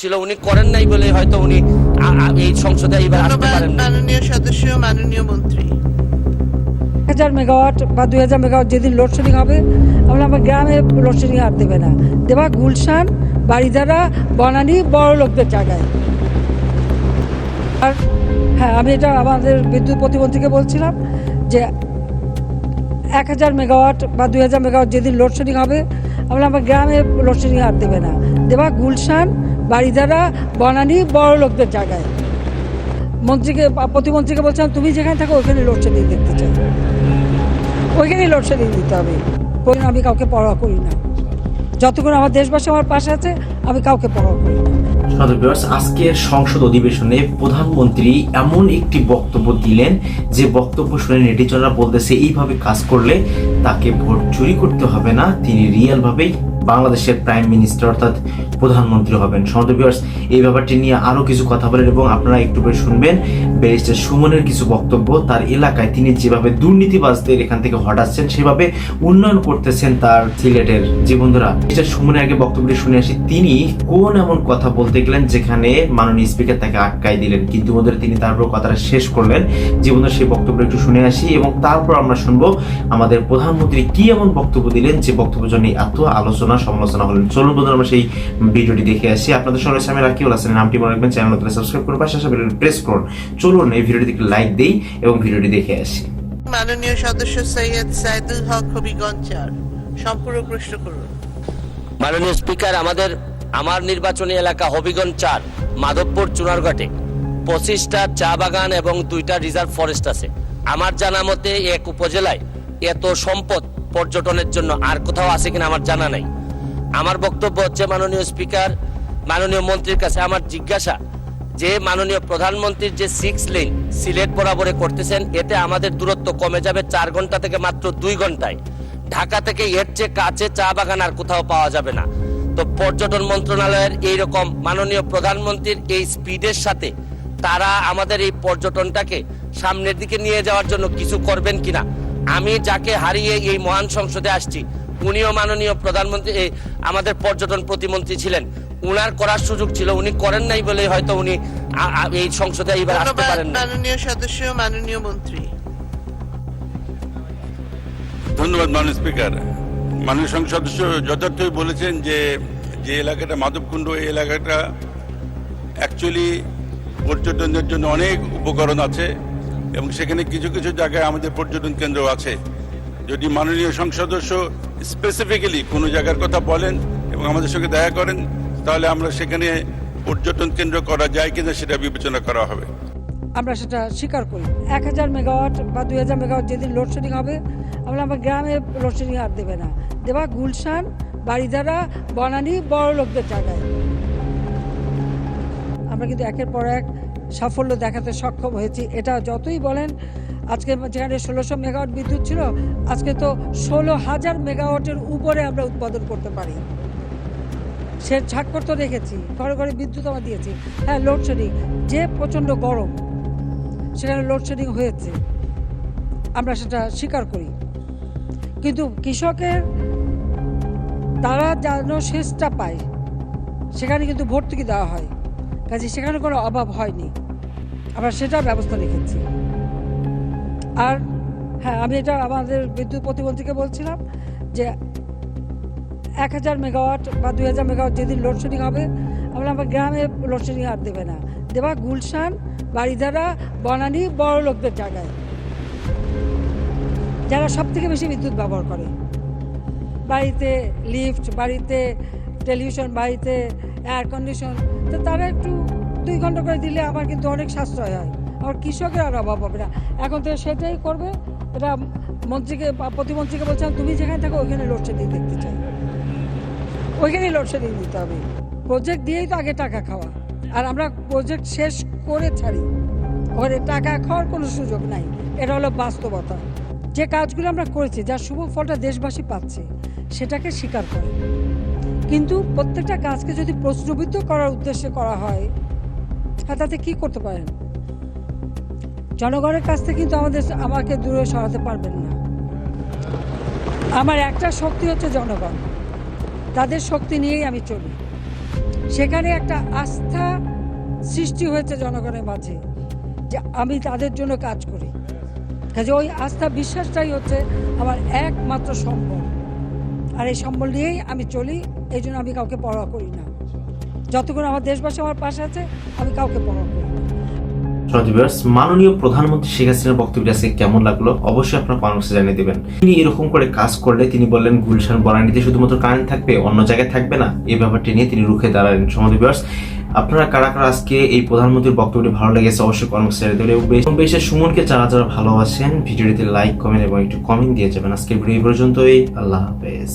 ছিল উনি করেন নাই বলে হয়তো উনি এই সংসদে এবার আসতে পারেন না। মাননীয় সদস্য, মাননীয় মন্ত্রী। 1000 মেগাওয়াট বা 2000 মেগাওয়াট যেদিন লোডশেডিং হবে আমরা আমার গ্রামে লোডশেডিং আর দেবে না, দেবা গুলশান, বাড়িধারা, বনানী, বড় লোকদের জায়গায়। আর হ্যাঁ, আমি এটা আমাদের বিদ্যুৎ প্রতিমন্ত্রীকে বলছিলাম যে 1000 মেগাওয়াট বা 2000 মেগাওয়াট যেদিন লোডশেডিং হবে আমরা আমার গ্রামে লোডশেডিং আর দেবে না, দেবা গুলশান, বাড়িধারা, বনানী, বড় লোকদের জায়গায়। মন্ত্রীকে প্রতিমন্ত্রীকে বলছিলাম তুমি যেখানে থাকো ওইখানে লোডশেডিং দেখতে চাই, ওইখানেই লোডশেডিং দিতে হবে। আমি কাউকে পরোয়া করি না, যতক্ষণ আমার দেশবাসী আমার পাশে আছে আমি কাউকে পরোয়া করি না। আজকের সংসদ অধিবেশনে প্রধানমন্ত্রী এমন একটি বক্তব্য দিলেন যে বক্তব্য শুনে নেটিজনরা বলতেছে এইভাবে কাজ করলে তাকে ভোট চুরি করতে হবে না, তিনি রিয়েল ভাবেই বাংলাদেশের প্রাইম মিনিস্টার অর্থাৎ প্রধানমন্ত্রী হবেন। এই ব্যাপারটি নিয়ে আরো কিছু কথা বলেন এবং আপনারা একটু করে শুনবেন ব্যারিস্টার সুমনের কিছু বক্তব্য। তার এলাকায় তিনি যেভাবে দুর্নীতিবাজদের এখান থেকে হটাচ্ছেন সেভাবে উন্নয়ন করতেছেন তার সিলেটের। যে বন্ধুরা ব্যারিস্টার সুমনের আগে বক্তব্যটি শুনে আসি, তিনি কোন এমন কথা বলতে গেলেন যেখানে মাননীয় স্পিকার তাকে আটকাই দিলেন, কিন্তু বন্ধুরা তিনি তারপর কথাটা শেষ করলেন। যে বন্ধুরা সেই বক্তব্য একটু শুনে আসি এবং তারপর আমরা শুনবো আমাদের প্রধানমন্ত্রী কি এমন বক্তব্য দিলেন যে বক্তব্যের জন্য এত আলোচনা সমালোচনা হলেন। চলুন বন্ধুরা আমরা সেই ভিডিওটি দেখে আসি। আপনাদের সঙ্গে আমি রাকিবুল হাসান, নামটি মনে রাখবেন, চ্যানেলটি সাবস্ক্রাইব করুন, পাশে আসা বেল প্রেস করুন। চলুন এই ভিডিওটি লাইক দেই এবং ভিডিওটি দেখে আসি। মাননীয় সদস্য সৈয়দ সাইদুল হক হবিগঞ্জ 4 সম্পূর্ণ প্রশ্ন করুন। মাননীয় স্পিকার, আমার নির্বাচনী এলাকা হবিগঞ্জ 4 মাধবপুর চুনারঘাটে 25টা চা বাগান এবং 2টা রিজার্ভ ফরেস্ট আছে। আমার জানা মতে এক উপজেলায় এত সম্পদ পর্যটনের জন্য আর কোথাও আছে কিনা আমার জানা নাই। আমার বক্তব্য হচ্ছে মাননীয় স্পিকার, মাননীয় মন্ত্রীর কাছে আমার জিজ্ঞাসা যে মাননীয় প্রধানমন্ত্রীর যে 6 লেন সিলেট বরাবরে করতেছেন, এতে আমাদের দূরত্ব কমে যাবে 4 ঘন্টা থেকে মাত্র 2 ঘন্টায়। ঢাকা থেকে এর চেয়ে কাছে চা বাগান আর কোথাও পাওয়া যাবে না। তো পর্যটন মন্ত্রণালয়ের এইরকম মাননীয় প্রধানমন্ত্রীর এই স্পিডের সাথে তারা আমাদের এই পর্যটনটাকে সামনের দিকে নিয়ে যাওয়ার জন্য কিছু করবেন কিনা। আমি যাকে হারিয়ে এই মহান সংসদে আসছি উনিও মাননীয় প্রধানমন্ত্রী আমাদের পর্যটন প্রতিমন্ত্রী ছিলেন, উনার করার সুযোগ ছিল, উনি করেন নাই বলে হয়তো উনি এই সংসদে এবার আসতে পারেন না। মাননীয় সদস্য, মাননীয় মন্ত্রী। ধন্যবাদ মাননীয় স্পিকার। মাননীয় সংসদ সদস্য যথার্থই বলেছেন যে এলাকাটা মাধবকুণ্ড, এই এলাকাটা অ্যাকচুয়ালি পর্যটনের জন্য অনেক উপকরণ আছে এবং সেখানে কিছু কিছু জায়গায় আমাদের পর্যটন কেন্দ্র আছে। যদি মাননীয় সংসদ সদস্য স্পেসিফিক্যালি কোনো জায়গার কথা বলেন এবং আমাদের সঙ্গে দেখা করেন, তাহলে আমরা সেখানে পর্যটন কেন্দ্র করা যায় কিনা সেটা বিবেচনা করা হবে। আমরা সেটা স্বীকার করি। 1000 মেগাওয়াট বা 2000 মেগাওয়াট যেদিন লোডশেডিং হবে আমরা আমার গ্রামে লোডশেডিং আর দেবে না, দেবা গুলশান, বাড়িধারা, বনানী, বড় লোকদের জায়গায়। আমরা কিন্তু একের পর এক সাফল্য দেখাতে সক্ষম হয়েছি। এটা যতই বলেন, আজকে যেখানে 1600 মেগাওয়াট বিদ্যুৎ ছিল আজকে তো 16,000 মেগাওয়াটের উপরে আমরা উৎপাদন করতে পারি। সে স্বাক্ষর তো রেখেছি, ঘরে ঘরে বিদ্যুৎ আমরা দিয়েছি। হ্যাঁ, লোডশেডিং, যে প্রচণ্ড গরম সেখানে লোডশেডিং হয়েছে, আমরা সেটা স্বীকার করি। কিন্তু কৃষকের তারা যেন সেচটা পায় সেখানে কিন্তু ভর্তুকি দেওয়া হয়, কাজে সেখানে কোনো অভাব হয়নি, আমরা সেটার ব্যবস্থা রেখেছি। আর হ্যাঁ, আমি এটা আমাদের বিদ্যুৎ প্রতিমন্ত্রীকে বলছিলাম যে 1000 মেগাওয়াট বা 2000 মেগাওয়াট যেদিন লোডশেডিং হবে আমরা আমার গ্রামে লোডশেডিং আর দেবে না, দেবা গুলশান, বাড়িধারা, বনানী, বড় লোকদের জায়গায়, যারা সব থেকে বেশি বিদ্যুৎ ব্যবহার করে। বাড়িতে লিফট, বাড়িতে টেলিভিশন, বাড়িতে এয়ার কন্ডিশন, তো তারা একটু 2 ঘন্টা করে দিলে আমার কিন্তু অনেক সাশ্রয় হয়, আর কৃষকের আর অভাব হবে না। এখন তো সেটাই করবে। এটা প্রতিমন্ত্রীকে বলছিলাম তুমি যেখানে থাকো ওইখানে লোডশেডিং দেখতে চাই, ওইখানেই লোডশেডিং দিতে হবে। প্রজেক্ট দিয়েই তো আগে টাকা খাওয়া, আর আমরা প্রজেক্ট শেষ করে ছাড়ি, ওখানে টাকা খাওয়ার কোনো সুযোগ নাই। এটা হলো বাস্তবতা। যে কাজগুলো আমরা করেছি, যার শুভ ফলটা দেশবাসী পাচ্ছে, সেটাকে স্বীকার করে। কিন্তু প্রত্যেকটা কাজকে যদি প্রশ্নবিদ্ধ করার উদ্দেশ্যে করা হয়, তাতে কি করতে পারেন? জনগণের কাছ থেকে কিন্তু আমাকে দূরে সরাতে পারবেন না। আমার একটা শক্তি হচ্ছে জনগণ, তাদের শক্তি নিয়েই আমি চলি। সেখানে একটা আস্থা সৃষ্টি হয়েছে জনগণের মাঝে যে আমি তাদের জন্য কাজ করি। কাজে ওই আস্থা বিশ্বাসটাই হচ্ছে আমার একমাত্র সম্বল, আর এই সম্বল নিয়েই আমি চলি। এই জন্য আমি কাউকে পরোয়া করি না। যতক্ষণ আমার দেশবাসী আমার পাশে আছে আমি কাউকে পরোয়া করি না। মাননীয় প্রধানমন্ত্রী শেখ হাসিনার বক্তব্যটি আজকে কেমন লাগলো অবশ্যই আপনার কমেন্টসে জানিয়ে দেবেন। তিনি এরকম করে কাজ করলে, তিনি বললেন গুলশান বনানীতে শুধুমাত্র কারেন্ট থাকবে, অন্য জায়গায় থাকবে না, এই ব্যাপারটি নিয়ে তিনি রুখে দাঁড়ালেন। ভিউয়ার্স, আপনারা কারা কারা আজকে এই প্রধানমন্ত্রীর বক্তব্যটি ভালো লেগেছে অবশ্যই কমেন্টসে জানিয়ে দেবেন। এবং বেশি সুমনকে যারা যারা ভালোবাসেন ভিডিওটিতে লাইক, কমেন্ট এবং একটু কমেন্ট দিয়ে যাবেন। আজকের ভিডিও পর্যন্তই। আল্লাহ হাফেজ।